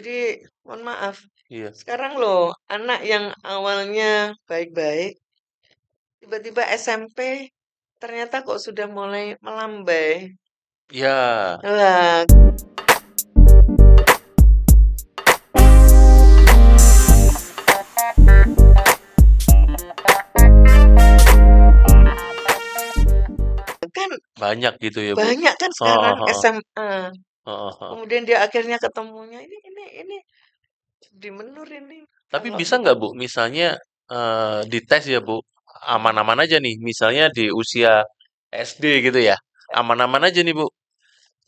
Jadi mohon maaf, Iya. sekarang loh anak yang awalnya baik-baik, tiba-tiba SMP ternyata kok sudah mulai melambai. Ya, Lah, kan banyak gitu ya, Bu. banyak kan Heeh, sekarang heeh, SMA. heeh, heeh. Kemudian dia akhirnya ketemunya ini di menur ini. Tapi Kalau bisa kita nggak, Bu, misalnya dites ya, Bu, aman-aman aja nih, misalnya di usia SD gitu ya, aman-aman aja nih, Bu.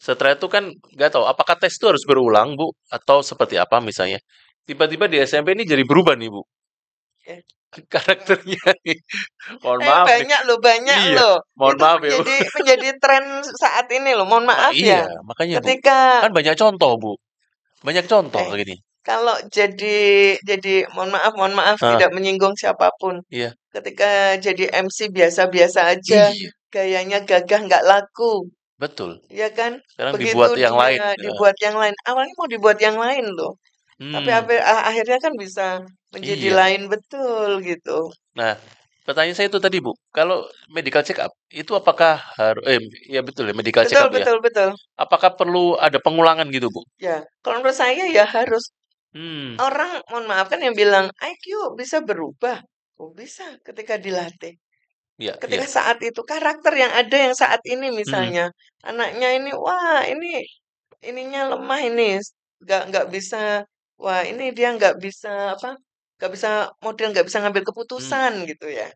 Setelah itu kan nggak tahu, apakah tes itu harus berulang, Bu, atau seperti apa misalnya? Tiba-tiba di SMP ini jadi berubah nih, Bu, ya, karakternya nih. Mohon maaf nih. banyak loh, banyak Iya, loh. mohon Itu maaf ya, Bu. menjadi tren saat ini loh. Mohon maaf ya. Iya, makanya, Bu. Ketika Kan banyak contoh, Bu. Banyak contoh eh gini. kalau jadi mohon maaf Ah, tidak menyinggung siapapun. iya. Ketika jadi MC biasa-biasa aja, Iya, gayanya gagah nggak laku, betul. ya kan? Sekarang Begitu dibuat yang lain. dia dibuat yang lain, awalnya mau dibuat yang lain loh. Tapi Hmm, akhirnya kan bisa menjadi iya. lain betul gitu. Nah, pertanyaan saya itu tadi, Bu. Kalau medical check up itu apakah harus ya betul ya medical check Betul, up ya. betul, betul. Apakah perlu ada pengulangan gitu, Bu? Ya, kalau menurut saya ya harus. Hmm, Orang, mohon maaf kan yang bilang IQ bisa berubah. Oh, bisa ketika dilatih. iya, Ketika iya. saat itu karakter yang ada yang saat ini Hmm, misalnya anaknya ini wah ini ininya lemah ini nggak bisa wah ini dia nggak bisa apa nggak bisa model nggak bisa ngambil hmm, keputusan gitu ya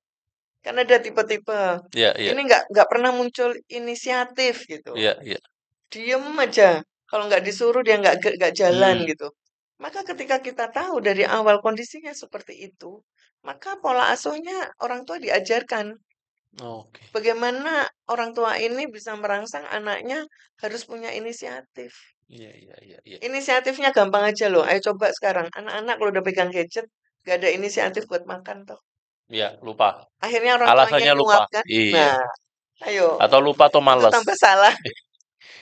karena ada tipe-tipe iya, iya, ini nggak pernah muncul inisiatif gitu iya, iya. diem aja kalau nggak disuruh dia nggak jalan Hmm, gitu maka ketika kita tahu dari awal kondisinya seperti itu maka pola asuhnya orang tua diajarkan oke. bagaimana orang tua ini bisa merangsang anaknya harus punya inisiatif. Iya, iya, iya, iya. Inisiatifnya gampang aja loh. Ayo coba sekarang. Anak-anak kalau udah pegang gadget, gak ada inisiatif buat makan toh. Iya, lupa. Akhirnya orang tuanya Alasannya yang lupa. nyuap kan. Iya. Nah, ayo. Atau lupa atau Itu malas. tambah salah.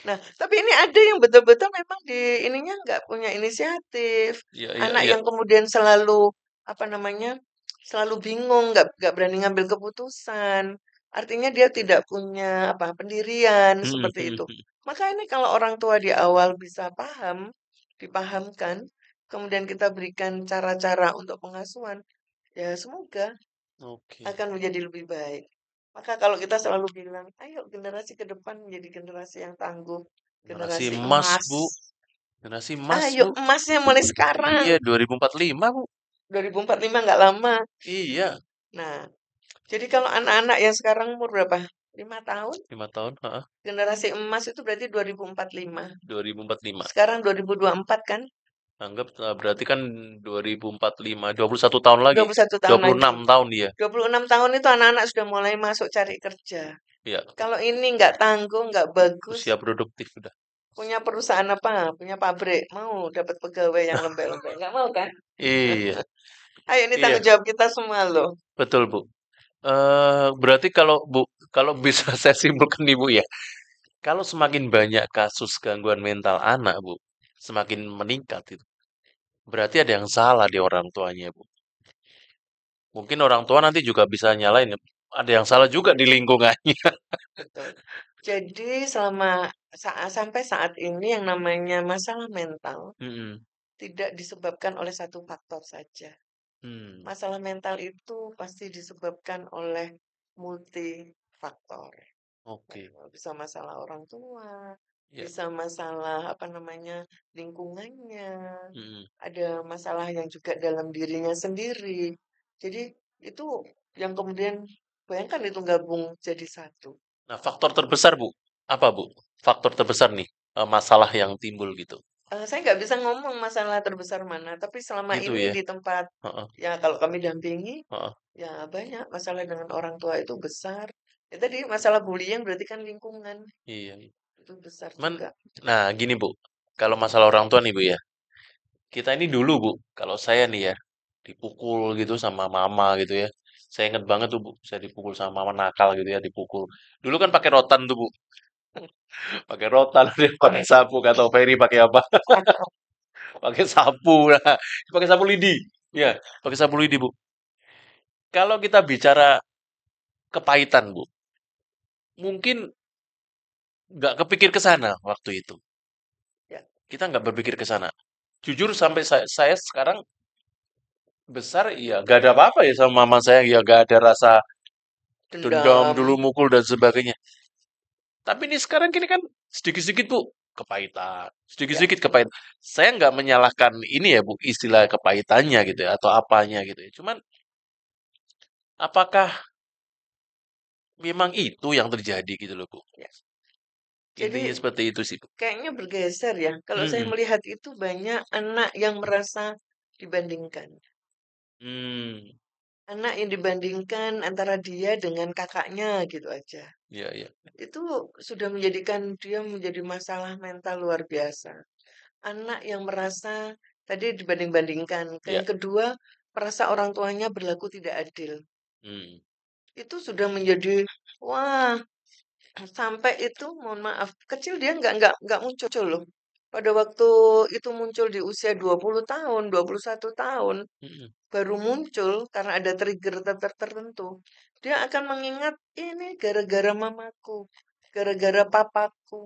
Nah, tapi ini ada yang betul-betul memang di ininya nggak punya inisiatif. Iya, iya, Anak iya. yang kemudian selalu apa namanya, selalu bingung, nggak berani ngambil keputusan. Artinya dia tidak punya apa pendirian Hmm, seperti hmm, itu. hmm. Maka ini kalau orang tua di awal bisa paham, dipahamkan, kemudian kita berikan cara-cara untuk pengasuhan, ya semoga Oke. akan menjadi lebih baik. Maka kalau kita selalu bilang, ayo generasi ke depan menjadi generasi yang tangguh, Generasi generasi emas, emas. Bu. Generasi emas, Ayo Bu. emasnya mulai sekarang. Iya, 2045, Bu. 2045 nggak lama. Iya, Nah, jadi kalau anak-anak yang sekarang umur berapa? 5 tahun, 5 tahun, heeh. generasi emas itu berarti 2045. 2045. Sekarang 2024 kan? Anggap berarti kan 2045, 21 tahun lagi. 21 dua tahun puluh lagi. enam tahun dia. 26 tahun itu anak-anak sudah mulai masuk cari kerja. Iya, Kalau ini nggak tangguh, nggak bagus, usia produktif udah. punya perusahaan apa? Punya pabrik, mau dapat pegawai yang lembek-lembek. Nggak mau kan? Iya, Ayo ini iya, tanggung jawab kita semua loh. betul, Bu. Berarti kalau Bu, kalau bisa saya simpulkan nih, Bu ya. Kalau semakin banyak kasus gangguan mental anak, Bu, semakin meningkat itu. Berarti ada yang salah di orang tuanya, Bu. Mungkin orang tua nanti juga bisa nyalain, ya, ada yang salah juga di lingkungannya. Betul. Jadi sampai saat ini yang namanya masalah mental Mm-mm. tidak disebabkan oleh satu faktor saja. Hmm, Masalah mental itu pasti disebabkan oleh multifaktor. oke. Bisa masalah orang tua, Ya. bisa masalah apa namanya lingkungannya, Mm-mm. ada masalah yang juga dalam dirinya sendiri. Jadi itu yang kemudian bayangkan itu gabung jadi satu. Nah, faktor terbesar, Bu, apa, Bu? Faktor terbesar nih, masalah yang timbul gitu. Saya nggak bisa ngomong masalah terbesar mana, tapi selama Gitu ini ya. di tempat Heeh, ya kalau kami dampingi, heeh. ya banyak masalah dengan orang tua itu besar. Ya tadi masalah bullying berarti kan lingkungan Iya, iya. itu besar Cuman, juga. nah gini, Bu, kalau masalah orang tua nih, Bu ya, kita ini dulu, Bu, kalau saya nih ya, dipukul gitu sama mama gitu ya. Saya inget banget tuh, Bu, saya dipukul sama mama nakal gitu ya, dipukul. Dulu kan pakai rotan tuh, Bu. Pakai rotan, dia pakai sapu, atau Ferry pakai apa. pakai sapu, nah, pakai sapu lidi. Ya, pakai sapu lidi, Bu. Kalau kita bicara kepahitan, Bu, mungkin nggak kepikir ke sana waktu itu. Ya, Kita nggak berpikir ke sana. Jujur sampai saya sekarang besar, ya nggak ada apa-apa ya sama mama saya, ya nggak ada rasa dendam dendam. dulu mukul dan sebagainya. Tapi ini sekarang gini kan sedikit-sedikit Bu kepahitan, Ya, sedikit-sedikit kepahitan. Saya nggak menyalahkan ini ya Bu istilah kepahitannya gitu ya atau apanya gitu ya. Cuman apakah memang itu yang terjadi gitu loh Bu? ya. Intinya Jadi seperti itu sih Bu. kayaknya bergeser ya. Kalau saya Mm-mm. melihat itu banyak anak yang merasa dibandingkan. Hmm, Anak yang dibandingkan antara dia dengan kakaknya gitu aja. ya ya. Itu sudah menjadikan dia menjadi masalah mental luar biasa. Anak yang merasa tadi dibanding-bandingkan. Ya. Yang kedua, merasa orang tuanya berlaku tidak adil. Hmm. Itu sudah menjadi wah, sampai itu mohon maaf, kecil dia nggak muncul loh. Pada waktu itu muncul di usia 20 tahun, 21 tahun, Mm-mm. baru muncul karena ada trigger tertentu. Dia akan mengingat ini gara-gara mamaku, gara-gara papaku.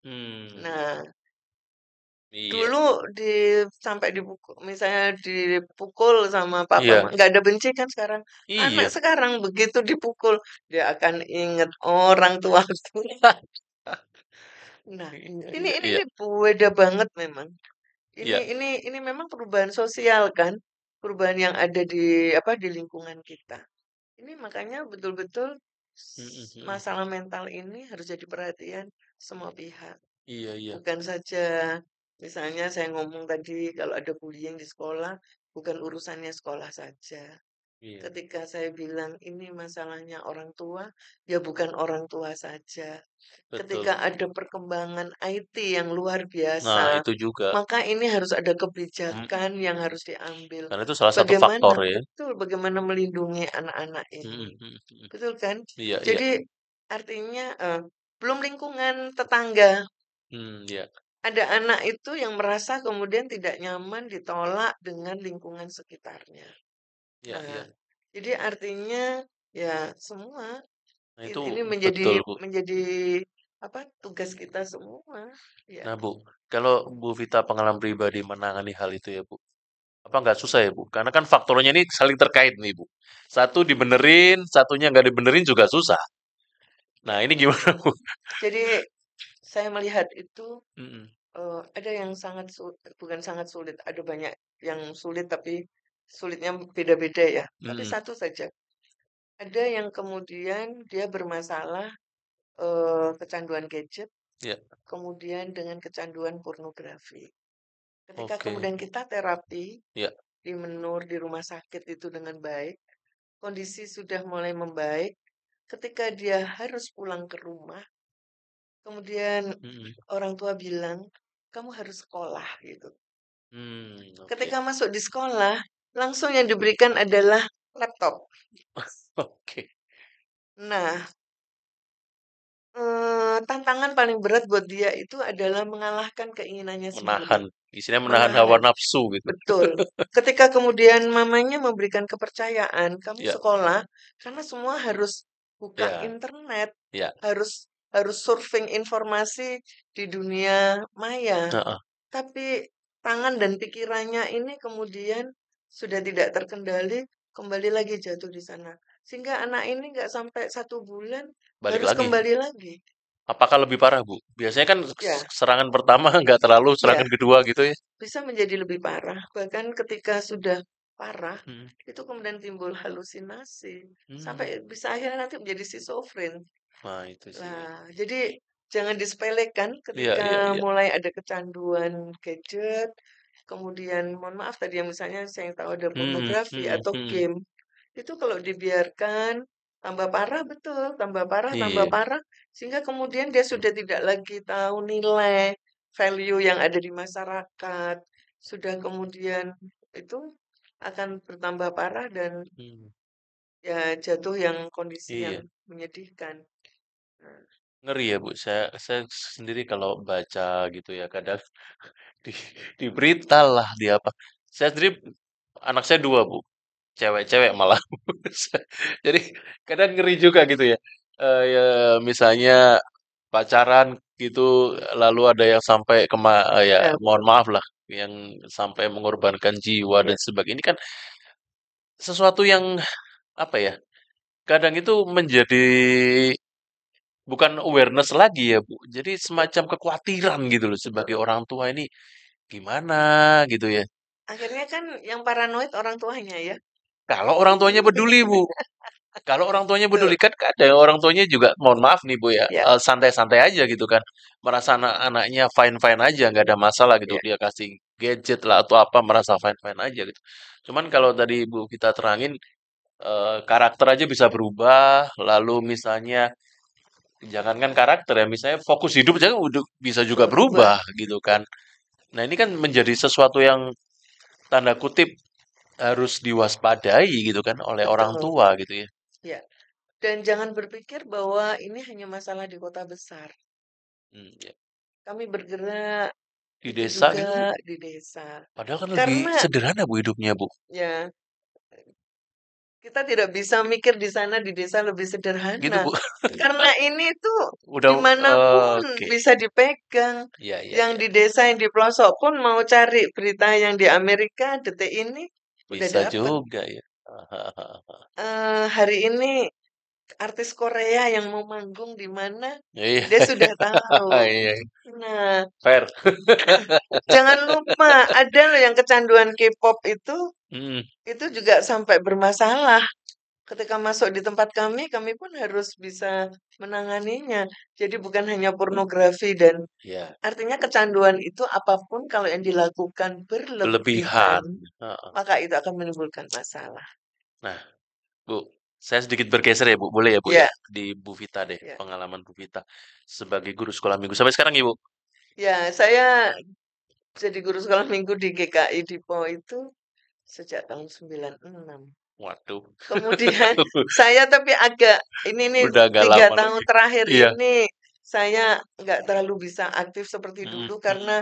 Hmm. Nah, Iya. dulu sampai dipukul, misalnya dipukul sama papa, Iya. nggak ada benci kan sekarang. Anak Iya. sekarang begitu dipukul, dia akan ingat orang tua. Nah, Iya. ini Iya. ini Iya. ini beda banget memang. Ini Iya. ini ini memang perubahan sosial kan, perubahan yang ada di apa di lingkungan kita. Ini makanya betul-betul Mm-mm. Mm-mm. masalah mental ini harus jadi perhatian semua pihak. Iya. Iya. Bukan saja misalnya saya ngomong tadi kalau ada bullying di sekolah, bukan urusannya sekolah saja. Iya. Ketika saya bilang ini masalahnya orang tua, ya bukan orang tua saja. Ketika Betul. ada perkembangan IT yang luar Nah, biasa, itu juga. maka ini harus ada Mm-mm. kebijakan yang harus diambil. Karena itu salah satu faktor Bagaimana ya. betul bagaimana melindungi anak-anak Mm-mm. ini. Mm-mm. Betul kan? Iya, iya. Jadi artinya belum lingkungan tetangga. Iya. Ada anak itu yang merasa kemudian tidak nyaman ditolak dengan lingkungan sekitarnya. Iya, Nah, iya. jadi artinya ya semua Nah, itu ini menjadi betul, Bu. menjadi apa tugas kita semua. Ya, Nah, Bu, kalau Bu Vita pengalaman pribadi menangani hal itu ya, Bu. Apa nggak susah ya, Bu? Karena kan faktornya ini saling terkait nih, Bu. Satu dibenerin, satunya nggak dibenerin juga susah. Nah, ya. ini gimana, Bu? Jadi saya melihat itu Mm-mm. ada yang sangat bukan sangat sulit, ada banyak yang sulit tapi sulitnya beda-beda ya. Tapi Mm-mm. satu saja, ada yang kemudian dia bermasalah kecanduan gadget, Ya, kemudian dengan kecanduan pornografi. Ketika oke. kemudian kita terapi Ya, di menur di rumah sakit itu dengan baik, kondisi sudah mulai membaik. Ketika dia harus pulang ke rumah, kemudian mm-mm. orang tua bilang, kamu harus sekolah gitu. Oke. Ketika masuk di sekolah, langsung yang diberikan adalah laptop. Oke. Nah, tantangan paling berat buat dia itu adalah mengalahkan keinginannya sendiri. Menahan, istilahnya menahan hawa Menahan. nafsu gitu. Betul. Ketika kemudian mamanya memberikan kepercayaan, kamu Ya, sekolah, karena semua harus buka ya, internet, ya. harus harus surfing informasi di dunia maya. Heeh. Tapi tangan dan pikirannya ini kemudian sudah tidak terkendali, kembali lagi jatuh di sana. Sehingga anak ini nggak sampai 1 bulan Balik harus lagi. kembali lagi. Apakah lebih parah, Bu? Biasanya kan Ya, serangan pertama nggak terlalu, ya, serangan kedua gitu ya. bisa menjadi lebih parah. Bahkan ketika sudah parah, Hmm. itu kemudian timbul halusinasi. Sampai Hmm. bisa akhirnya nanti menjadi schizofren. Nah, itu sih. Nah, jadi jangan disepelekan Iya, ketika iya, iya. mulai ada kecanduan gadget, kemudian mohon maaf tadi yang misalnya saya tahu ada Hmm, pornografi hmm, atau hmm. game, itu kalau dibiarkan tambah parah betul, tambah Iya, parah, sehingga kemudian dia sudah tidak lagi tahu nilai, value yang ada di masyarakat, sudah kemudian itu akan bertambah parah dan hmm, ya jatuh yang kondisi yang iya. menyedihkan. Nah, ngeri ya Bu. Saya sendiri kalau baca gitu ya kadang di di berita lah di apa. Saya sendiri anak saya dua Bu, cewek-cewek malah. Jadi kadang ngeri juga gitu ya. Ya misalnya pacaran gitu, lalu ada yang sampai ya Ya, mohon maaf lah, yang sampai mengorbankan jiwa dan ya. sebagainya. Ini kan sesuatu yang apa ya? Kadang itu menjadi bukan awareness lagi ya Bu. Jadi semacam kekhawatiran gitu loh sebagai orang tua ini gimana gitu ya. Akhirnya kan yang paranoid orang tuanya ya. Kalau orang tuanya peduli Bu, kalau orang tuanya Tuh, peduli kan kadang orang tuanya juga mohon maaf nih Bu ya, ya, santai-santai aja gitu kan. Merasa anak-anaknya fine-fine aja, nggak ada masalah gitu. ya, Dia kasih gadget lah atau apa merasa fine-fine aja gitu. Cuman kalau tadi Bu kita terangin karakter aja bisa berubah, lalu misalnya jangankan karakter ya, misalnya fokus hidup aja udah bisa juga berubah. berubah gitu kan. Nah, ini kan menjadi sesuatu yang tanda kutip harus diwaspadai gitu kan oleh orang Betul. tua gitu ya. Ya. Dan jangan berpikir bahwa ini hanya masalah di kota besar. Ya. Kami bergerak Di itu desa gitu Bu, juga di desa. padahal kan lebih Karena sederhana Bu hidupnya Bu. ya kita tidak bisa mikir di sana di desa lebih Gitu sederhana. Bu. Karena ini tuh Udah dimanapun oke. bisa dipegang. Ya ya Yang ya. di desa yang di pelosok pun mau cari berita yang di Amerika detik ini udah Bisa dapet. juga ya. Hari ini artis Korea yang mau manggung di mana Iya. dia sudah tahu. Iya. Nah, Fair. jangan lupa ada loh yang kecanduan K-pop Hmm, itu juga sampai bermasalah. Ketika masuk di tempat kami pun harus bisa menanganinya. Jadi bukan hanya pornografi dan ya, artinya kecanduan itu apapun kalau yang dilakukan berlebihan, berlebihan. Heeh. maka itu akan menimbulkan masalah. Nah, Bu, saya sedikit bergeser ya Bu, boleh ya Bu ya? Ya, Di Bu Vita deh, ya. pengalaman Bu Vita sebagai guru sekolah minggu sampai sekarang ya Bu. Ya, saya jadi guru sekolah minggu di GKI Dipo itu sejak tahun 96. Waduh, Kemudian saya tapi agak ini nih udah agak 3 lama tahun lagi. terakhir Iya. ini saya nggak terlalu bisa aktif seperti Mm-mm, dulu mm-mm. karena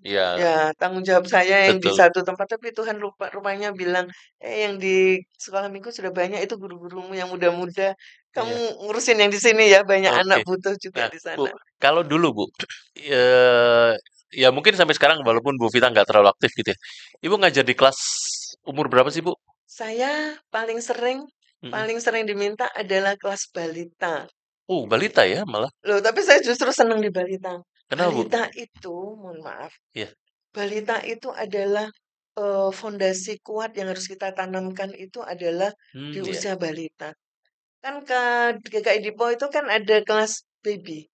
Iya, ya tanggung jawab saya yang di betul. satu tempat tapi Tuhan rupanya bilang, yang di sekolah minggu sudah banyak itu guru-gurumu yang muda-muda, kamu Iya. ngurusin yang di sini ya banyak anak Oke. butuh juga Nah, di Bu, sana." kalau dulu Bu, eh ya mungkin sampai sekarang Ya. walaupun Bu Vita nggak terlalu aktif gitu ya. Ibu ngajar di kelas umur berapa sih Bu? Saya paling sering Mm-mm. paling sering diminta adalah kelas balita. Balita ya malah. Loh, tapi saya justru senang di balita. Kenapa Bu? Balita itu, mohon maaf, Iya. balita itu adalah fondasi kuat yang harus kita tanamkan itu adalah di Iya. usia balita. Kan ke GKI Dipo itu kan ada kelas baby.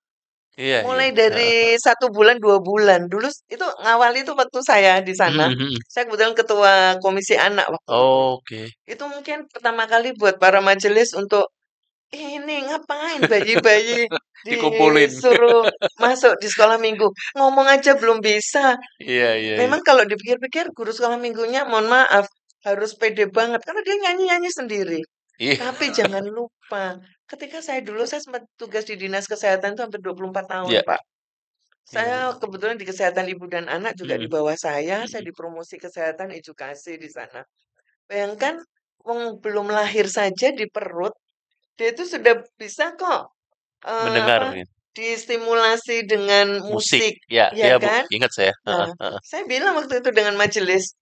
Iya, iya. Mulai dari 1 bulan, 2 bulan. Dulu itu ngawali itu waktu saya di sana. Mhm. Saya kebetulan ketua komisi anak waktu itu. Oke. Itu mungkin pertama kali buat para majelis untuk ini ngapain bayi-bayi Dikumpulin. disuruh masuk di sekolah minggu? Ngomong aja belum bisa. Iya, iya, iya. Memang kalau dipikir-pikir guru sekolah minggunya mohon maaf harus pede banget karena dia nyanyi-nyanyi sendiri. Iya. Tapi jangan lupa, ketika saya dulu saya sempat tugas di Dinas Kesehatan itu hampir 24 tahun, Iya. Pak. Iya, Saya Bu. kebetulan di kesehatan ibu dan anak juga di Mhm. bawah saya Mhm. di promosi kesehatan edukasi di sana. Bayangkan, wong belum lahir saja di perut, dia itu sudah bisa kok Mendengar apa, ya. distimulasi dengan Musik. musik, Ya, ya ya, Bu. kan? Ingat saya. Heeh, Nah, heeh. saya bilang waktu itu dengan majelis,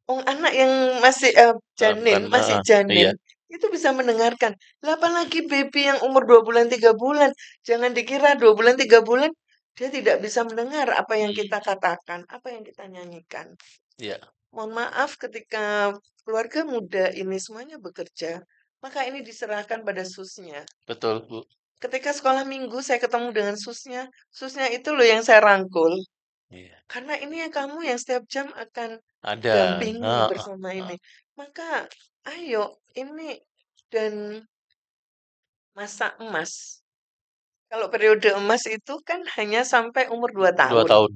"Oh, anak yang masih, Bukan, masih heeh. Iya. janin, itu bisa mendengarkan. Lah apalagi baby yang umur 2 bulan, 3 bulan. Jangan dikira 2 bulan, 3 bulan, dia tidak bisa mendengar apa yang Mhm. kita katakan, apa yang kita nyanyikan." Iya. Mohon maaf ketika keluarga muda ini semuanya bekerja, maka ini diserahkan pada susnya. Betul, Bu. Ketika sekolah minggu saya ketemu dengan susnya itu loh yang saya rangkul. Iya. Karena ini ya kamu yang setiap jam akan Ada. dampingi Heeh, bersama heeh. ini. Maka ayo ini dan masa emas. Kalau periode emas itu kan hanya sampai umur 2 2 tahun. tahun.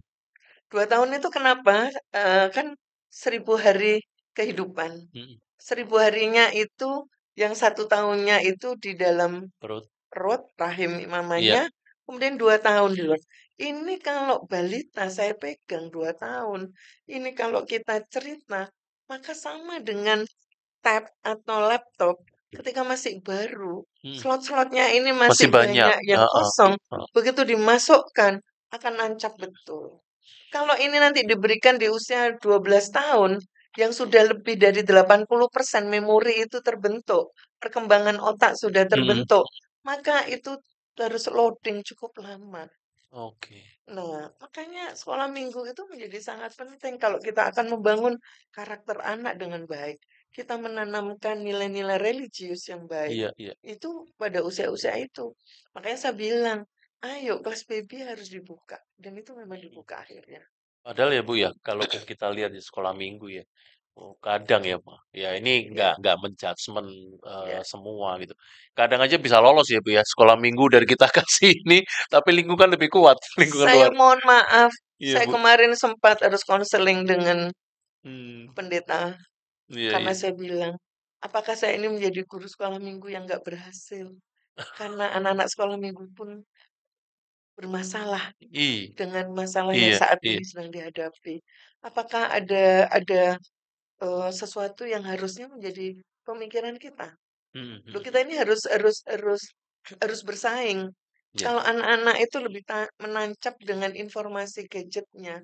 2 tahun itu kenapa? Kan 1.000 hari kehidupan. Mhm. 1.000 harinya itu yang 1 tahunnya itu di dalam Perut. perut, rahim Iya. mamanya, kemudian 2 tahun di luar. Ini kalau balita saya pegang 2 tahun. Ini kalau kita cerita, maka sama dengan tab atau laptop ketika masih baru, Hmm. slot-slotnya ini Masih masih banyak. banyak yang Heeh. kosong, Heeh. begitu dimasukkan akan nancap betul. Kalau ini nanti diberikan di usia 12 tahun, yang sudah lebih dari 80% memori itu terbentuk, perkembangan otak sudah Mm-mm. terbentuk, maka itu harus loading cukup lama. Oke. Nah, makanya sekolah minggu itu menjadi sangat penting kalau kita akan membangun karakter anak dengan baik. Kita menanamkan nilai-nilai religius yang baik. Iya, iya. Itu pada usia-usia itu. Makanya saya bilang, ayo kelas baby harus dibuka. Dan itu memang dibuka akhirnya. Padahal ya Bu ya, kalau kita lihat di sekolah minggu ya, oh, kadang ya Pak, ya ini Ya, nggak menjudgment ya. semua gitu. Kadang aja bisa lolos ya Bu ya, sekolah minggu dari kita kasih ini, tapi lingkungan lebih kuat, lingkungan Saya luar. mohon maaf, Iya saya Bu. kemarin sempat harus konseling dengan Hmm, pendeta iya karena iya. saya bilang, apakah saya ini menjadi guru sekolah minggu yang nggak berhasil? Karena anak-anak sekolah minggu pun bermasalah I, dengan masalah yang iya saat iya. ini sedang dihadapi. Apakah ada sesuatu yang harusnya menjadi pemikiran kita? Hmm, hmm, Loh, hmm. kita ini harus bersaing. Ya, Kalau anak-anak itu lebih menancap dengan informasi gadgetnya,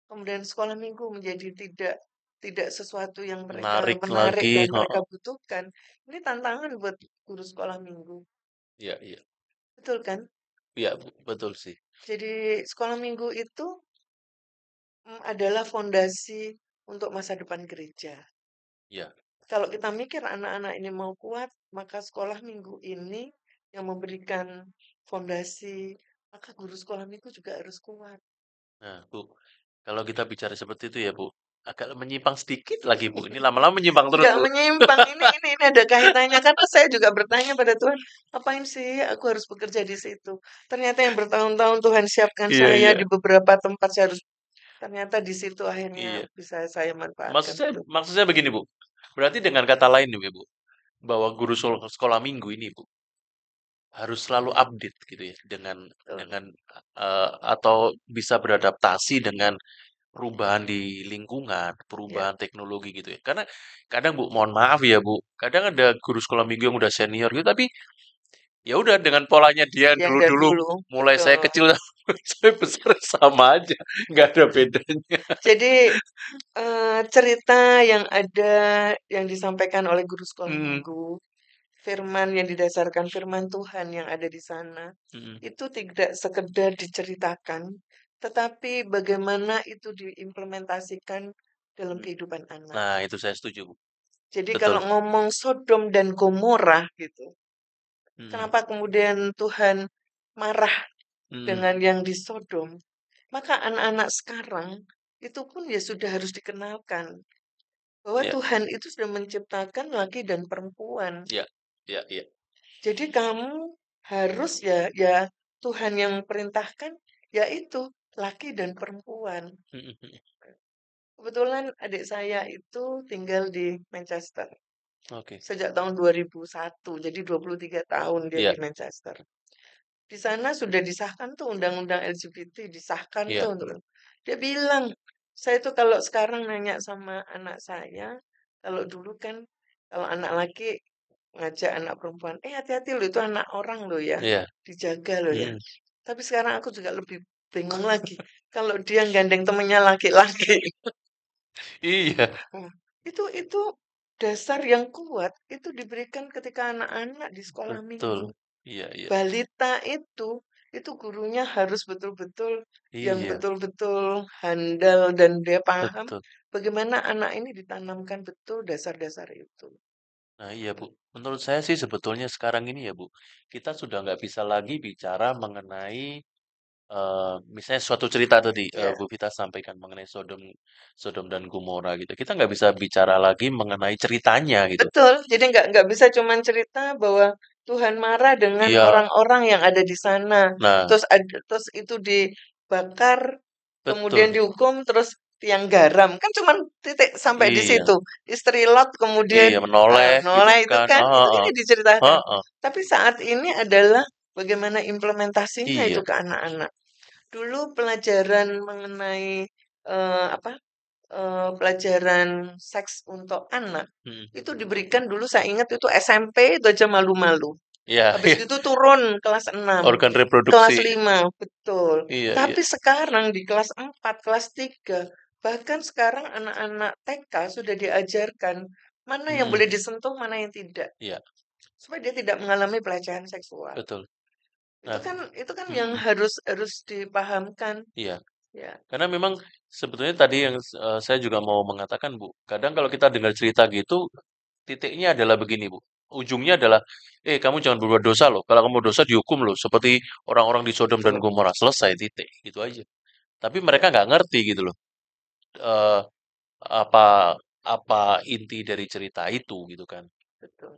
kemudian sekolah minggu menjadi tidak tidak sesuatu yang mereka menarik menarik lagi. dan mereka Heeh. butuhkan. Ini tantangan buat guru sekolah minggu, Iya iya. betul kan? Iya Bu, betul sih. Jadi sekolah minggu itu adalah fondasi untuk masa depan gereja. Iya. Kalau kita mikir anak-anak ini mau kuat, maka sekolah minggu ini yang memberikan fondasi, maka guru sekolah minggu juga harus kuat. Nah Bu, kalau kita bicara seperti itu ya Bu, agak menyimpang sedikit lagi Bu. Ini lama-lama menyimpang terus Enggak Bu. menyimpang, ini ada kaitannya karena saya juga bertanya pada Tuhan, "Ngapain sih aku harus bekerja di situ?" Ternyata yang bertahun-tahun Tuhan siapkan Iya saya iya. di beberapa tempat saya harus ternyata di situ akhirnya Iya. bisa saya manfaatkan betul. Maksud saya begini, Bu. Berarti dengan kata lain nih, Bu, bahwa guru sekolah minggu ini, Bu, harus selalu update gitu ya Betul. dengan atau bisa beradaptasi dengan perubahan di lingkungan, Ya, perubahan teknologi gitu ya. Karena kadang, Bu, mohon maaf ya, Bu, kadang ada guru sekolah minggu yang udah senior gitu, tapi ya udah dengan polanya dia yang dari dulu-dulu dulu, mulai saya betul. kecil saya besar sama aja, nggak ada bedanya. Jadi cerita yang ada yang disampaikan oleh guru sekolah Hmm, minggu, firman yang didasarkan firman Tuhan yang ada di sana, hmm, itu tidak sekedar diceritakan, tetapi bagaimana itu diimplementasikan dalam hmm. kehidupan anak. Nah, itu saya setuju, Bu. Jadi Betul. kalau ngomong Sodom dan Gomora gitu, Hmm, kenapa kemudian Tuhan marah hmm. dengan yang di Sodom? Maka anak-anak sekarang itu pun ya sudah harus dikenalkan bahwa Ya, Tuhan itu sudah menciptakan laki dan perempuan. ya, ya, ya. Jadi kamu harus ya Tuhan yang perintahkan yaitu laki dan perempuan. Hmm, hmm. Kebetulan adik saya itu tinggal di Manchester Oke. sejak tahun 2001. Jadi 23 tahun dia Ya, di Manchester. Di sana sudah disahkan tuh undang-undang LGBT disahkan tuh ya, untuk dia bilang, saya tuh kalau sekarang nanya sama anak saya, kalau dulu kan kalau anak laki ngajak anak perempuan, hati-hati loh itu anak orang loh ya, ya. dijaga loh ya. Hmm. Tapi sekarang aku juga lebih bingung lagi. Kalau dia gandeng temennya laki-laki. Iya, Nah, itu dasar yang kuat itu diberikan ketika anak-anak di sekolah betul. minggu. Iya, iya. Balita itu gurunya harus betul-betul yang Iya, betul-betul handal dan dia paham betul. bagaimana anak ini ditanamkan betul dasar-dasar itu. Nah, iya, Bu. Menurut saya sih sebetulnya sekarang ini ya, Bu, kita sudah nggak bisa lagi bicara mengenai misalnya suatu cerita tadi Ya, Bu Vita sampaikan mengenai Sodom, Sodom dan Gomora gitu. Kita nggak bisa bicara lagi mengenai ceritanya gitu. betul. Jadi nggak bisa cuman cerita bahwa Tuhan marah dengan Iya, orang-orang yang ada di sana. nah, Terus itu dibakar, kemudian betul. dihukum, terus tiang garam kan cuman titik sampai di Iya, situ. Istri Lot kemudian iya menoleh gitu noleh itu kan. kan itu Heeh, ini diceritakan. heeh. Tapi saat ini adalah bagaimana implementasinya itu Iya. ke anak-anak. Dulu pelajaran mengenai apa pelajaran seks untuk anak Mhm. itu diberikan dulu saya ingat itu SMP itu aja malu-malu. Iya, Habis iya. itu turun kelas 6, Organ kelas reproduksi. 5, betul. Iya, iya. Tapi sekarang di kelas 4, kelas 3, bahkan sekarang anak-anak TK sudah diajarkan mana yang Mhm. boleh disentuh, mana yang tidak. Iya, Supaya dia tidak mengalami pelecehan seksual. betul. Itu Nah, kan itu kan yang mhm. harus harus dipahamkan. Iya. Ya, Karena memang sebetulnya tadi yang saya juga mau mengatakan, Bu. Kadang kalau kita dengar cerita gitu, titiknya adalah begini, Bu. Ujungnya adalah, kamu jangan berbuat dosa loh. Kalau kamu dosa dihukum loh. Seperti orang-orang di Sodom dan betul. Gomora. Selesai, titik. Gitu aja. Tapi mereka Ya, nggak ngerti gitu loh. eh, apa apa inti dari cerita itu gitu kan. betul.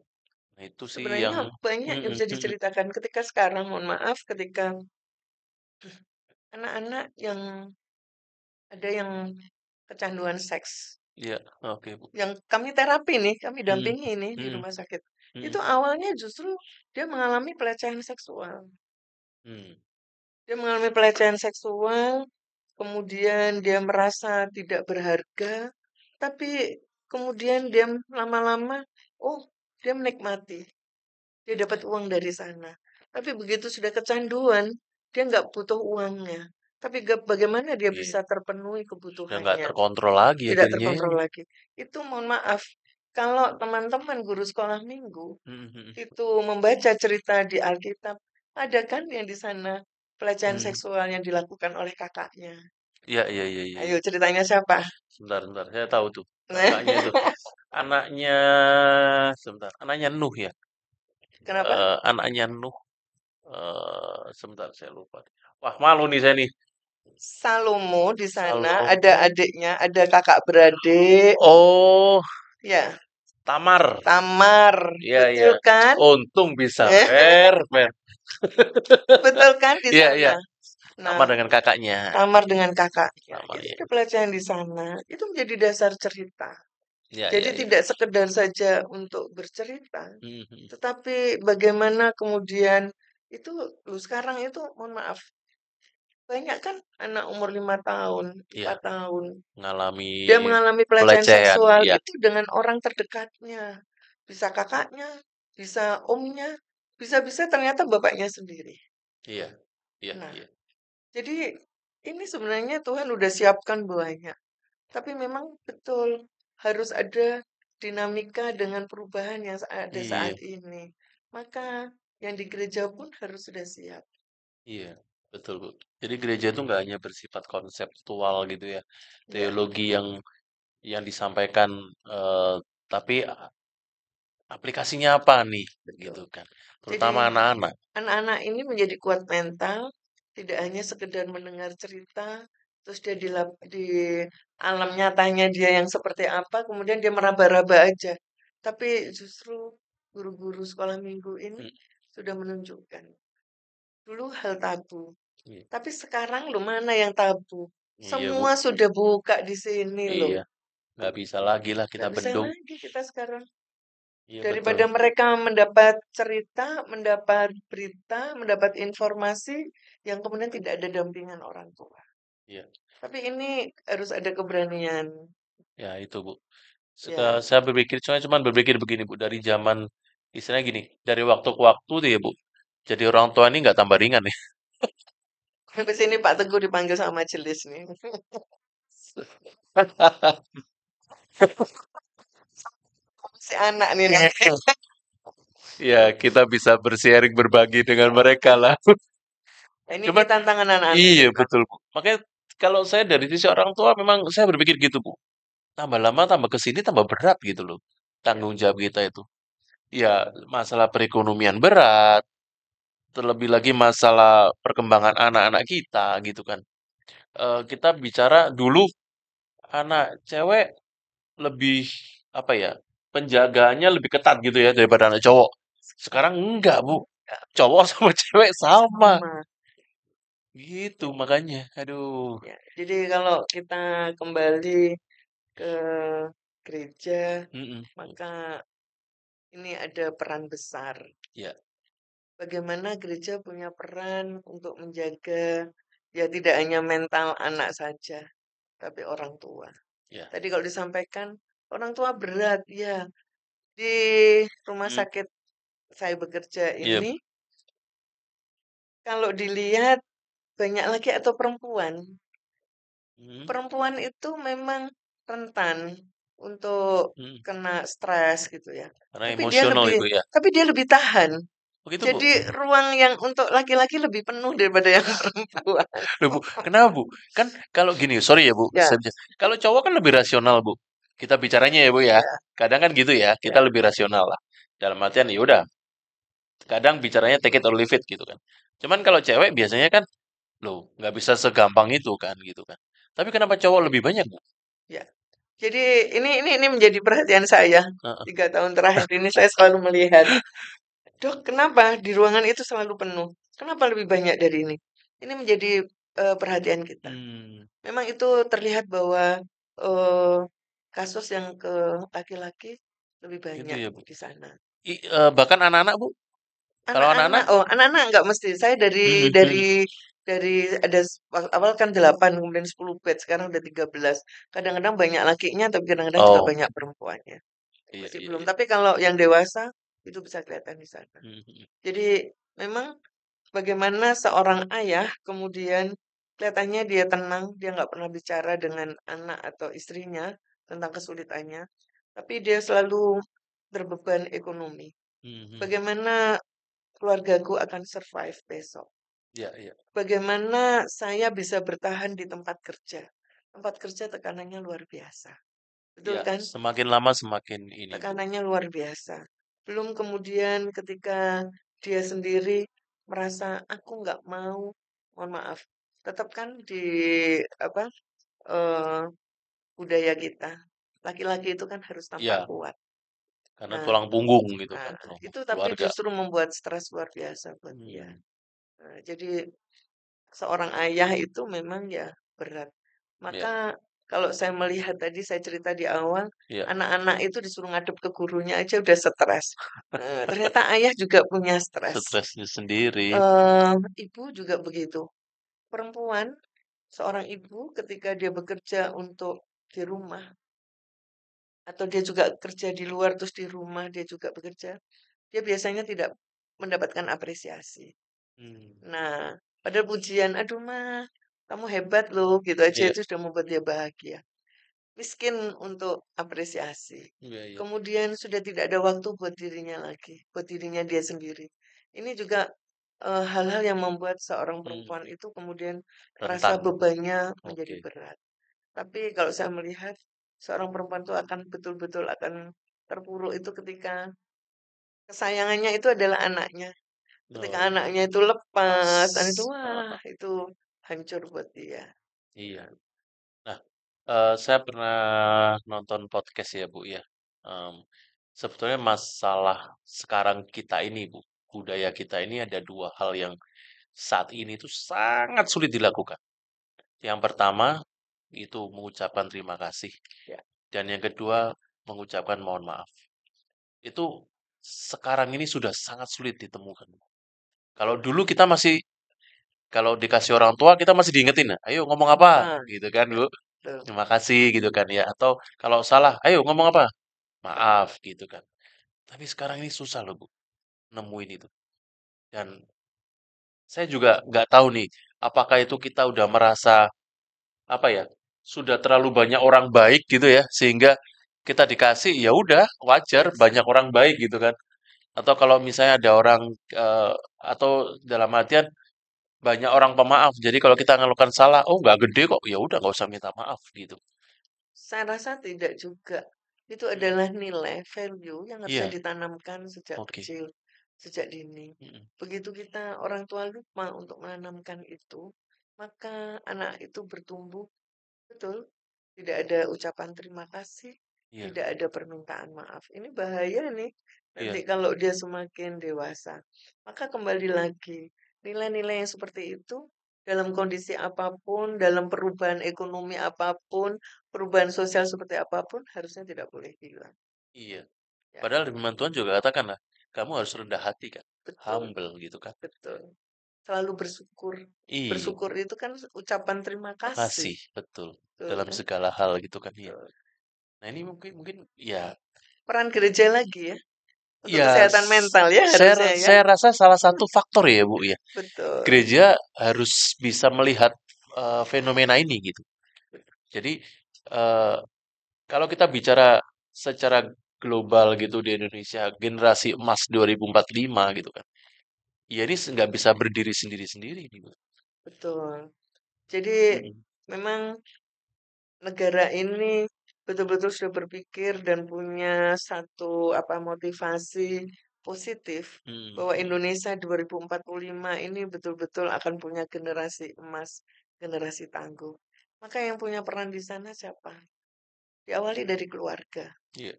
Nah, itu sih yang Sebenarnya banyak yang mhm, bisa mhm. diceritakan ketika sekarang, mohon maaf, ketika anak-anak yang ada yang kecanduan seks, Iya, oke, Bu. yang kami terapi nih, kami Mhm, dampingi ini di mhm, rumah sakit. Itu mhm, awalnya justru dia mengalami pelecehan seksual. mmm, Dia mengalami pelecehan seksual, kemudian dia merasa tidak berharga, tapi kemudian dia lama-lama, oh, dia menikmati. Dia dapat uang dari sana. Tapi begitu sudah kecanduan, dia nggak butuh uangnya. Tapi bagaimana dia iya. bisa terpenuhi Udah nggak kebutuhannya? terkontrol lagi Tidak akhirnya terkontrol ini. lagi. Itu mohon maaf, kalau teman-teman guru sekolah minggu Mhm, mhm, itu membaca cerita di Alkitab, ada kan yang di sana pelecehan mhm. seksual yang dilakukan oleh kakaknya. Iya, iya, iya, iya, Ayo iya. ceritanya siapa? Sebentar, sebentar, saya tahu tuh Nah, kakaknya itu. Anaknya sebentar, anaknya Nuh ya? kenapa? Anaknya Nuh, sebentar saya lupa. Wah, malu nih saya nih. Salomo di sana ada Salomo. adiknya, ada kakak beradik, Oh, ya, Tamar. Tamar, Iya, iya. betul kan? Untung bisa fair, fair. Betul kan di Iya, iya. sana? Nah, Tamar dengan kakaknya. Tamar dengan kakaknya, Tamar itu ya. ada pelecehan di sana. Itu menjadi dasar cerita. Iya, Jadi iya, iya. tidak sekedar saja untuk bercerita, Mhm, mhm. tetapi bagaimana kemudian itu sekarang itu mohon maaf banyak kan anak umur 5 tahun, Iya, 4 tahun, ngalami dia mengalami pelecehan pelecehan. seksual Iya, itu dengan orang terdekatnya, bisa kakaknya, bisa omnya, bisa-bisa ternyata bapaknya sendiri. iya, iya, Nah, iya. jadi ini sebenarnya Tuhan udah siapkan banyak. Tapi memang betul harus ada dinamika dengan perubahan yang ada saat Iya, ini. Maka yang di gereja pun harus sudah siap. iya, betul, Bu. Jadi gereja itu nggak hanya bersifat konseptual gitu ya, Ya, teologi yang disampaikan, eh, tapi aplikasinya apa nih, gitu betul. kan. Terutama Jadi anak-anak. anak-anak ini menjadi kuat mental, tidak hanya sekedar mendengar cerita, terus dia di alam nyatanya dia yang seperti apa, kemudian dia meraba-raba aja. Tapi justru guru-guru sekolah minggu ini Mm, sudah menunjukkan. Dulu hal tabu, Iya, tapi sekarang loh mana yang tabu? iya, Bu. Semua sudah buka di sini loh. Iya, nggak bisa lagi lah kita Nggak bisa bendung. lagi kita sekarang. Iya, Daripada betul. mereka mendapat cerita, mendapat berita, mendapat informasi yang kemudian tidak ada dampingan orang tua. Iya, Tapi ini harus ada keberanian. ya itu, Bu. Ya, Saya berpikir, saya cuman berpikir begini, Bu, dari zaman, istilahnya gini, dari waktu ke waktu tuh ya, Bu, jadi orang tua ini nggak tambah ringan ya. habis ini Pak Teguh dipanggil sama majelis nih. Si anak nih nanti. Ya, kita bisa bersharing, berbagi dengan mereka lah. Ini Cuman, tantangan anak-anak iya kita. betul, Bu. Makanya kalau saya dari sisi orang tua, memang saya berpikir gitu, Bu. Tambah lama, tambah ke sini, tambah berat gitu loh. Ya, Tanggung jawab kita itu. Ya, masalah perekonomian berat, terlebih lagi masalah perkembangan anak-anak kita gitu kan. Kita bicara dulu anak cewek lebih apa ya, penjagaannya lebih ketat gitu ya daripada anak cowok. Sekarang enggak, Bu. ya, Cowok sama cewek sama. sama. Gitu Ya, makanya. Aduh. ya. Jadi kalau kita kembali ke gereja, Mm-mm. maka ini ada peran besar. Ya, Bagaimana gereja punya peran untuk menjaga ya tidak hanya mental anak saja, tapi orang tua. ya. Tadi kalau disampaikan orang tua berat, ya. Di rumah Mm, sakit saya bekerja iya. ini, kalau dilihat banyak laki atau perempuan, Mm, perempuan itu memang rentan untuk mm. kena stres gitu ya. Karena Tapi dia emosional lebih ibu ya. tapi dia lebih tahan. Begitu bu. Jadi ruang yang untuk laki-laki lebih penuh daripada yang perempuan. Loh, Bu, kenapa Bu? Kan kalau gini, sorry ya Bu, Ya, kalau cowok kan lebih rasional Bu. Kita bicaranya ya Bu ya. ya, Kadang kan gitu ya, kita ya. lebih rasional lah. Dalam artian ya udah, kadang bicaranya take it or leave it gitu kan. Cuman kalau cewek biasanya kan, loh, nggak bisa segampang itu kan gitu kan. Tapi kenapa cowok lebih banyak Bu? Ya. Jadi ini menjadi perhatian saya. Heeh. 3 tahun terakhir ini saya selalu melihat, Dok, kenapa di ruangan itu selalu penuh? Kenapa lebih banyak dari ini? Ini menjadi perhatian kita. Hmm, Memang itu terlihat bahwa eh, kasus yang ke laki-laki lebih gitu banyak ya Bu. di sana. Bahkan anak-anak Bu. Kalau Anak-anak, anak-anak, oh anak-anak enggak mesti. Saya hmm, hmm. dari ada awal kan 8, kemudian 10 bed, sekarang udah 13. Kadang-kadang banyak lakinya, tapi kadang-kadang juga Oh, banyak perempuannya. iya Masih iya belum. iya. Tapi kalau yang dewasa itu bisa kelihatan di sana. Hmm, hmm. Jadi memang bagaimana seorang ayah kemudian kelihatannya dia tenang, dia nggak pernah bicara dengan anak atau istrinya tentang kesulitannya, tapi dia selalu berbeban ekonomi. Hmm, hmm. Bagaimana keluargaku akan survive besok? Iya iya. Bagaimana saya bisa bertahan di tempat kerja? Tempat kerja tekanannya luar biasa. Betul Ya, kan? semakin lama semakin ini Bu. Tekanannya luar biasa. Belum kemudian ketika dia sendiri merasa aku nggak mau, mohon maaf, tetap kan di apa eh, budaya kita, laki-laki itu kan harus tampak Ya, kuat. karena Nah, tulang punggung gitu kan nah, kalau itu tapi keluarga. justru membuat stres luar biasa buat dia. Hmm, Nah, jadi seorang ayah itu memang ya berat. ya, Maka kalau saya melihat tadi saya cerita di awal, ya, anak-anak itu disuruh ngadep ke gurunya aja udah stres. Ternyata ayah juga punya stres. stresnya sendiri. Ibu juga begitu. Perempuan, seorang ibu ketika dia bekerja untuk di rumah atau dia juga kerja di luar terus di rumah dia juga bekerja, dia biasanya tidak mendapatkan apresiasi. Hmm, Nah, padahal pujian, aduh mah, kamu hebat loh, gitu aja iya, itu sudah membuat dia bahagia. Miskin untuk apresiasi. iya, iya. Kemudian sudah tidak ada waktu buat dirinya lagi, buat dirinya dia sendiri. Ini juga hal-hal yang membuat seorang perempuan Hmm, itu kemudian merasa rentan. bebannya menjadi Oke. berat. Tapi kalau saya melihat seorang perempuan itu akan betul-betul akan terpuruk itu ketika kesayangannya itu adalah anaknya. Ketika Oh, anaknya itu lepas, dan itu pas. wah, itu hancur buat dia. Iya. Nah, saya pernah nonton podcast ya, Bu, ya. Em, Sebetulnya masalah sekarang kita ini, Bu, budaya kita ini ada dua hal yang saat ini tuh sangat sulit dilakukan. Yang pertama itu mengucapkan terima kasih, Ya, dan yang kedua mengucapkan mohon maaf. Itu sekarang ini sudah sangat sulit ditemukan. Kalau dulu kita masih, kalau dikasih orang tua kita masih diingetin, ayo ngomong apa, ah, gitu kan, ya, Bu. betul. Terima kasih gitu kan ya. Atau kalau salah, ayo ngomong apa? Maaf gitu kan. Tapi sekarang ini susah loh Bu, nemuin itu. Dan saya juga nggak tahu nih, apakah itu kita udah merasa apa ya, sudah terlalu banyak orang baik gitu ya, sehingga kita dikasih ya udah wajar Biasa. banyak orang baik gitu kan. Atau kalau misalnya ada orang eh, atau dalam artian banyak orang pemaaf. Jadi kalau kita ngeluhkan salah, oh nggak gede kok, ya udah nggak usah minta maaf gitu. Saya rasa tidak juga. Itu Mm, adalah nilai, value yang harusnya iya, ditanamkan sejak oke. kecil, sejak dini. Mm, Begitu kita orang tua lupa untuk menanamkan itu, maka anak itu bertumbuh, betul, tidak ada ucapan terima kasih, iya, tidak ada permintaan maaf. Ini bahaya nih. Nanti iya, kalau dia semakin dewasa. Maka kembali lagi, nilai-nilai yang seperti itu dalam kondisi apapun, dalam perubahan ekonomi apapun, perubahan sosial seperti apapun, harusnya tidak boleh hilang. Iya. Ya, Padahal firman Tuhan juga katakan lah, kamu harus rendah hati kan, betul, humble gitu kan. betul. Selalu bersyukur. Iya, Bersyukur itu kan ucapan terima kasih. makasih, betul. Betul Dalam kan? segala hal gitu kan, iya. Betul. Nah ini mungkin mungkin ya Peran gereja lagi ya, untuk ya kesehatan mental ya harusnya ya. saya rasa salah satu faktor ya Bu ya. Betul. Gereja harus bisa melihat fenomena ini gitu. Jadi eh, kalau kita bicara secara global gitu di Indonesia, generasi emas 2045 gitu kan. Ya ini nggak bisa berdiri sendiri-sendiri nih Bu. Betul. Jadi Mm-mm. memang negara ini betul-betul sudah berpikir dan punya satu motivasi positif bahwa Mm-mm. Indonesia 2045 ini betul-betul akan punya generasi emas, generasi tangguh. Maka yang punya peran di sana siapa? Diawali dari keluarga. Iya,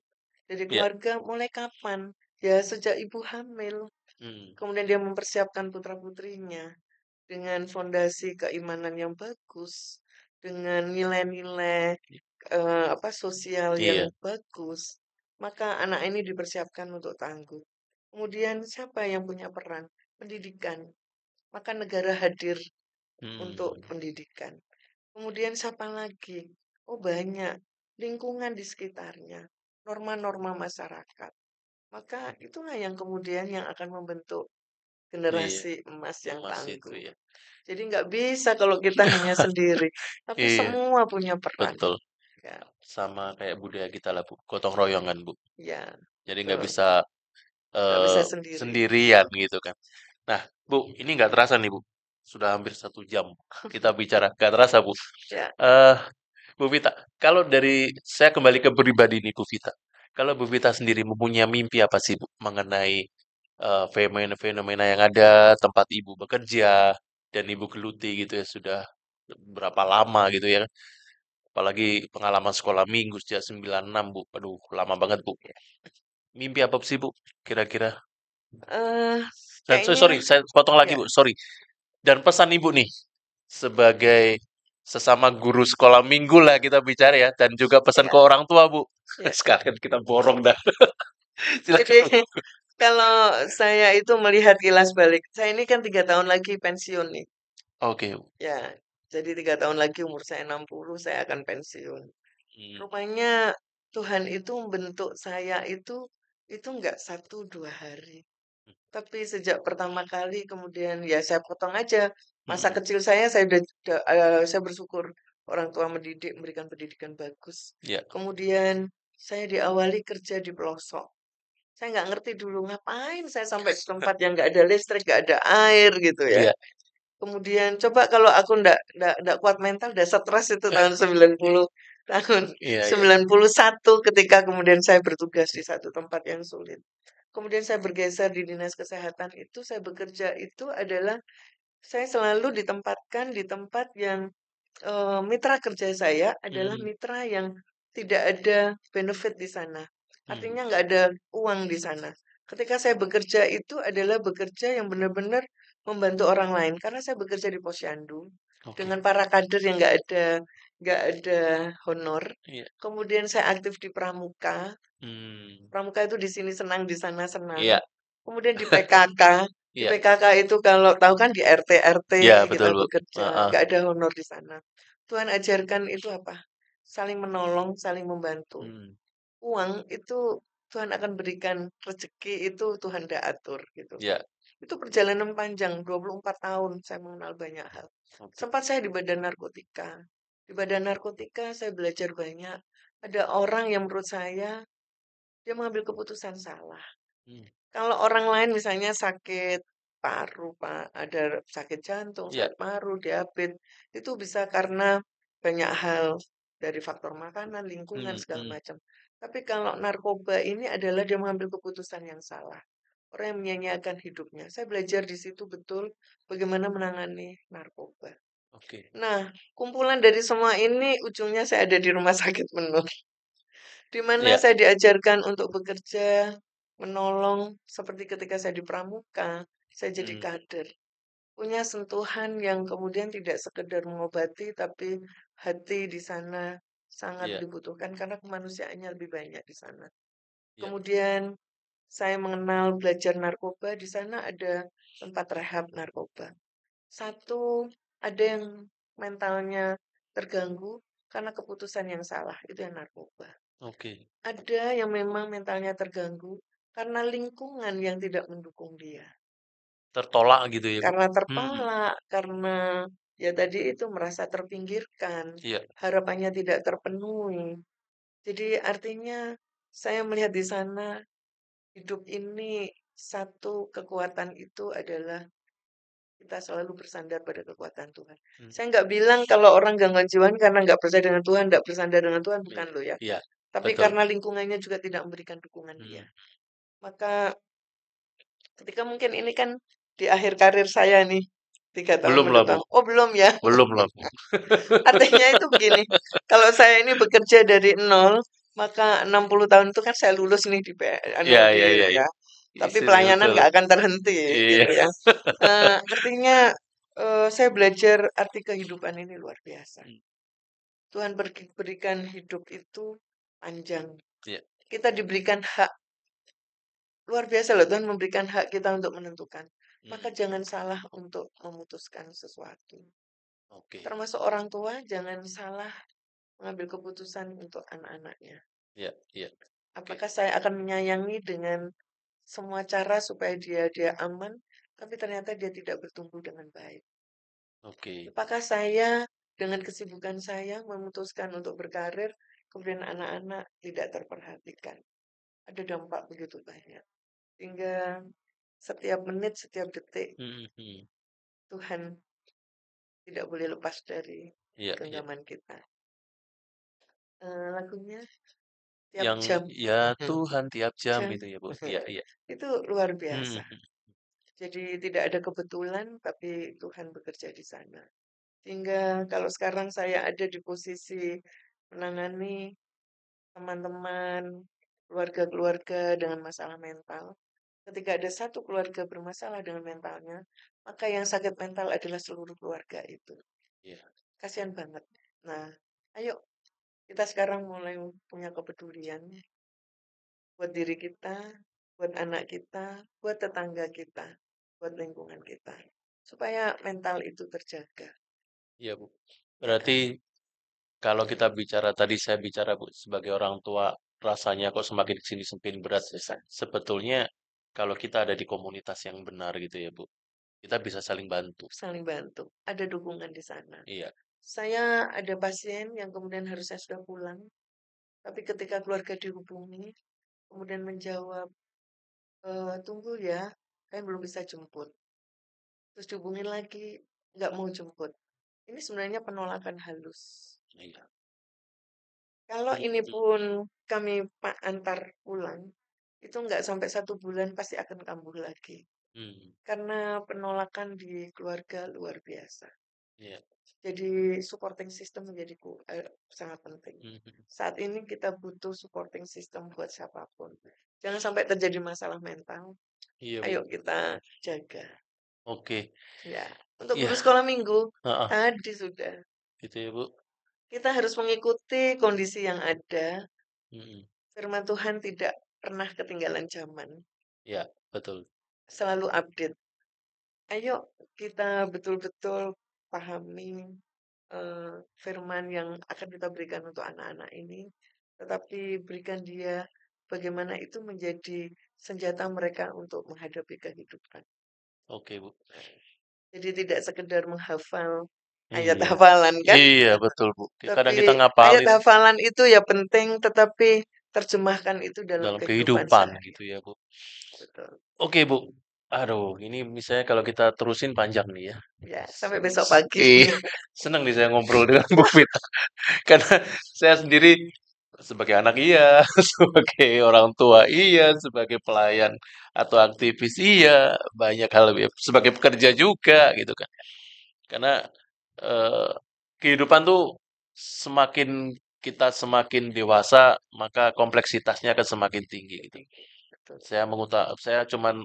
Dari iya. keluarga mulai kapan? Ya sejak ibu hamil. Mm. Kemudian dia mempersiapkan putra-putrinya dengan fondasi keimanan yang bagus, dengan nilai-nilai sosial yang Iya. bagus, maka anak ini dipersiapkan untuk tangguh. Kemudian siapa yang punya peran? Pendidikan. Maka negara hadir untuk Mm. pendidikan. Kemudian siapa lagi? Oh banyak. Lingkungan di sekitarnya. Norma-norma masyarakat. Maka itulah yang kemudian yang akan membentuk Iya, generasi emas yang emas itu tangguh. ya. Jadi nggak bisa kalau kita hanya sendiri, tapi Iya, semua punya peran. betul. Ya, Sama kayak budaya kita lah Bu, gotong royong kan Bu. ya, Jadi nggak betul. bisa Nggak bisa sendiri. sendirian gitu kan. Nah, Bu, ini nggak terasa nih Bu. Sudah hampir 1 jam kita bicara. Nggak terasa Bu. Ya, Eh, Bu Vita, kalau dari saya kembali ke pribadi nih Bu Vita. Kalau Bu Vita sendiri mempunyai mimpi apa sih Bu mengenai fenomena-fenomena yang ada tempat Ibu bekerja dan Ibu geluti gitu ya sudah berapa lama gitu ya. Apalagi pengalaman sekolah minggu sejak 96 Bu. Aduh, lama banget Bu. Mimpi apa sih Bu kira-kira? eh Dan kayaknya sorry, saya potong lagi ya, Bu, sorry. Dan pesan Ibu nih sebagai sesama guru sekolah minggu lah kita bicara ya, dan juga pesan ke ya, orang tua Bu. ya. Sekalian kita borong dah. Jadi Silakan Bu. kalau saya itu melihat kilas balik, saya ini kan 3 tahun lagi pensiun nih. Oke Bu. Ya, jadi 3 tahun lagi umur saya 60, saya akan pensiun. Hmm, Rupanya Tuhan itu membentuk saya itu nggak 1 2 hari. Tapi sejak pertama kali kemudian ya saya potong aja. Masa mm-mm. kecil saya saya bersyukur orang tua mendidik, memberikan pendidikan bagus. Ya. Kemudian saya diawali kerja di pelosok. Saya nggak ngerti dulu ngapain saya sampai ke tempat yang nggak ada listrik, nggak ada air gitu ya. Iya. Kemudian coba kalau aku ndak kuat mental, udah stres itu tahun 90, tahun Iya, iya. 91 ketika kemudian saya bertugas di satu tempat yang sulit. Kemudian saya bergeser di dinas kesehatan itu, saya bekerja itu adalah saya selalu ditempatkan di tempat yang mitra kerja saya adalah Hmm, mitra yang tidak ada benefit di sana. hmm. Artinya nggak ada uang di sana. Ketika saya bekerja itu adalah bekerja yang benar-benar membantu orang lain karena saya bekerja di posyandu Oke. dengan para kader yang nggak ada honor. Iya. Kemudian saya aktif di Pramuka. Hmm. Pramuka itu di sini senang, di sana senang. Iya. Kemudian di PKK. Di Iya. PKK itu kalau tahu kan di RT-RT Iya, kita betul Bu. bekerja, Heeh. nggak ada honor di sana. Tuhan ajarkan itu apa? Saling menolong, saling membantu. Hmm. Uang itu Tuhan akan berikan, rezeki itu Tuhan dah atur gitu. Iya. Itu perjalanan panjang, 24 tahun saya mengenal banyak hal. Oke. Sempat saya di badan narkotika. Di badan narkotika saya belajar banyak. Ada orang yang menurut saya dia mengambil keputusan salah. Hmm. Kalau orang lain misalnya sakit paru, Pak, ada sakit jantung, Iya. sakit paru, diabetes, itu bisa karena banyak hal dari faktor makanan, lingkungan, Hmm. segala Hmm. macam. Tapi kalau narkoba ini adalah dia mengambil keputusan yang salah. Orang yang menyia-nyiakan hidupnya. Saya belajar di situ betul bagaimana menangani narkoba. Oke. Nah, kumpulan dari semua ini ujungnya saya ada di rumah sakit penuh. Di mana Iya. saya diajarkan untuk bekerja, menolong, seperti ketika saya di Pramuka, saya jadi Hmm. kader punya sentuhan yang kemudian tidak sekedar mengobati, tapi hati di sana sangat Iya, dibutuhkan karena kemanusiaannya lebih banyak di sana. iya. Kemudian saya mengenal belajar narkoba, di sana ada tempat rehab narkoba. Satu, ada yang mentalnya terganggu karena keputusan yang salah, itu yang narkoba. Oke. Ada yang memang mentalnya terganggu karena lingkungan yang tidak mendukung dia. Tertolak gitu ya, Bu? Karena Mhm. tertolak, karena ya tadi itu merasa terpinggirkan, Iya, harapannya tidak terpenuhi. Jadi artinya saya melihat di sana hidup ini satu kekuatan itu adalah kita selalu bersandar pada kekuatan Tuhan. mmm, Saya nggak bilang kalau orang gangguan jiwa karena nggak percaya dengan Tuhan, nggak bersandar dengan Tuhan, bukan iya, loh ya. iya, Tapi betul. karena lingkungannya juga tidak memberikan dukungan dia. Mhm. Maka ketika mungkin ini kan di akhir karir saya nih, 3 tahun Belum lah, Bu, mendatang. Oh belum ya? belum lah, Bu. Artinya itu begini, kalau saya ini bekerja dari nol, maka 60 tahun itu kan saya lulus nih di Iya, iya, iya, iya. ya. Tapi Sini pelayanan betul. nggak akan terhenti Iya. gitu ya. Artinya saya belajar arti kehidupan ini luar biasa. Mmm, Tuhan berikan hidup itu panjang. iya, Kita diberikan hak luar biasa loh, Tuhan memberikan hak kita untuk menentukan. Maka mhm, jangan salah untuk memutuskan sesuatu. oke. Termasuk orang tua jangan salah mengambil keputusan untuk anak-anaknya. Iya, iya, oke, Apakah saya akan menyayangi dengan semua cara supaya dia aman, tapi ternyata dia tidak bertumbuh dengan baik. oke. Apakah saya dengan kesibukan saya memutuskan untuk berkarir, kemudian anak-anak tidak terperhatikan. Ada dampak begitu banyak. Sehingga setiap menit, setiap detik, Mhm, mhm. Tuhan tidak boleh lepas dari Iya, iya. genggaman kita. Lagunya tiap Yang jam. ya Tuhan tiap jam Jam. itu ya, Bu? Iya, iya. Itu luar Mhm, biasa. mhm. Jadi tidak ada kebetulan, tapi Tuhan bekerja di sana. Sehingga kalau sekarang saya ada di posisi menangani teman-teman, keluarga-keluarga dengan masalah mental. Ketika ada satu keluarga bermasalah dengan mentalnya, maka yang sakit mental adalah seluruh keluarga itu. Iya, Kasihan banget. Nah, ayo kita sekarang mulai punya kepedulian buat diri kita, buat anak kita, buat tetangga kita, buat lingkungan kita. Supaya mental itu terjaga, iya, Bu. ya Berarti kan? kalau kita Mm, bicara tadi saya bicara, Bu, sebagai orang tua rasanya kok semakin ke sini semakin berat. susah. Sebetulnya kalau kita ada di komunitas yang benar gitu ya, Bu, kita bisa saling bantu. Saling bantu. Ada dukungan di sana. Iya, Saya ada pasien yang kemudian harusnya sudah pulang, tapi ketika keluarga dihubungi, kemudian menjawab, tunggu ya, saya belum bisa jemput. Terus dihubungin lagi, nggak mau jemput. Ini sebenarnya penolakan halus. iya. Kalau Mhm, ini mhm. pun kami pak antar pulang, itu nggak sampai 1 bulan pasti akan kambuh lagi. Mmm, Karena penolakan di keluarga luar biasa. iya. Jadi supporting system menjadi sangat penting. Mhm, mhm. Saat ini kita butuh supporting system buat siapapun. Jangan sampai terjadi masalah mental. Iya, Ayo Bu. kita jaga. Oke. Ya, untuk Iya, guru sekolah minggu heeh, tadi sudah. gitu ya, Bu. Kita harus mengikuti kondisi yang ada. Mhm. Firman Tuhan tidak pernah ketinggalan zaman. Iya, betul. Selalu update. Ayo kita betul-betul pahami firman yang akan kita berikan untuk anak-anak ini, tetapi berikan dia bagaimana itu menjadi senjata mereka untuk menghadapi kehidupan. Oke, Bu. Jadi tidak sekedar menghafal ayat Iya. hafalan kan, Iya, betul, Bu. Kadang kita tapi ayat ngapalin hafalan itu ya penting, tetapi terjemahkan itu dalam dalam kehidupan kehidupan sehari. gitu ya, Bu. Betul. Oke, Bu. Aduh, ini misalnya kalau kita terusin panjang nih ya. Ya, sampai besok pagi. Iya, senang nih saya ngobrol dengan Bu Fit. Karena saya sendiri sebagai anak iya, sebagai orang tua iya, sebagai pelayan atau aktivis iya, banyak hal ya, sebagai pekerja juga gitu kan. Karena eh, kehidupan tuh semakin kita semakin dewasa, maka kompleksitasnya akan semakin tinggi gitu. betul. Saya cuman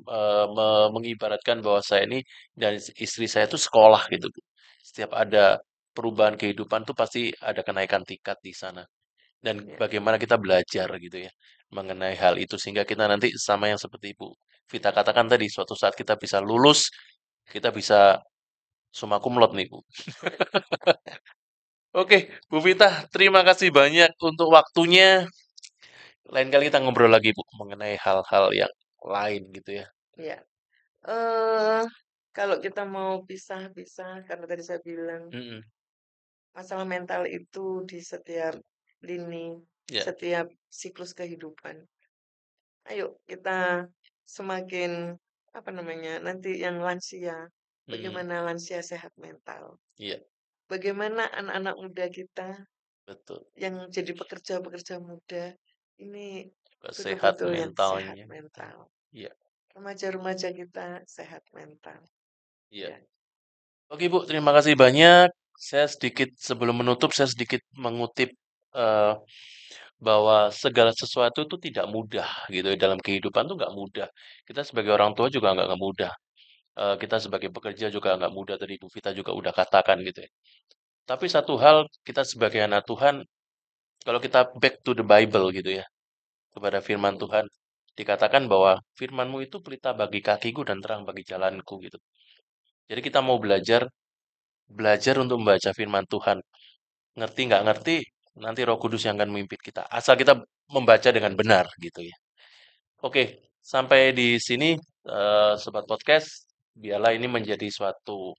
mengibaratkan bahwa saya ini dan istri saya itu sekolah gitu, Bu. Setiap ada perubahan kehidupan tuh pasti ada kenaikan tingkat di sana. Dan Ya, bagaimana kita belajar gitu ya mengenai hal itu sehingga kita nanti sama yang seperti Ibu Vita katakan tadi suatu saat kita bisa lulus, kita bisa summa cum laude nih, Bu. Oke, Bu Vita, terima kasih banyak untuk waktunya. Lain kali kita ngobrol lagi, Bu, mengenai hal-hal yang lain gitu ya. ya. eh Kalau kita mau pisah-pisah, karena tadi saya bilang Mm-mm. masalah mental itu di setiap lini, Ya, setiap siklus kehidupan. Ayo kita semakin apa namanya nanti yang lansia, mm-mm. bagaimana lansia sehat mental, Iya, bagaimana anak-anak muda kita betul. yang jadi pekerja-pekerja muda ini Sehat betul-betul yang sehat mentalnya. mental. Iya, Remaja-remaja kita sehat mental. iya. Ya, Oke, Bu, terima kasih banyak. Saya sedikit sebelum menutup, saya sedikit mengutip eh, bahwa segala sesuatu itu tidak mudah gitu ya. Dalam kehidupan tuh nggak mudah. Kita sebagai orang tua juga nggak mudah. Kita sebagai pekerja juga nggak mudah. Tadi Bu Vita juga udah katakan gitu ya. Tapi satu hal kita sebagai anak Tuhan, kalau kita back to the Bible gitu ya, kepada firman Tuhan, dikatakan bahwa firman-Mu itu pelita bagi kakiku dan terang bagi jalanku gitu. Jadi kita mau belajar, belajar untuk membaca firman Tuhan. Ngerti nggak ngerti, nanti Roh Kudus yang akan memimpin kita. Asal kita membaca dengan benar gitu ya. Oke, sampai di sini Sobat Podcast. Biarlah ini menjadi suatu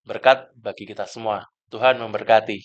berkat bagi kita semua. Tuhan memberkati.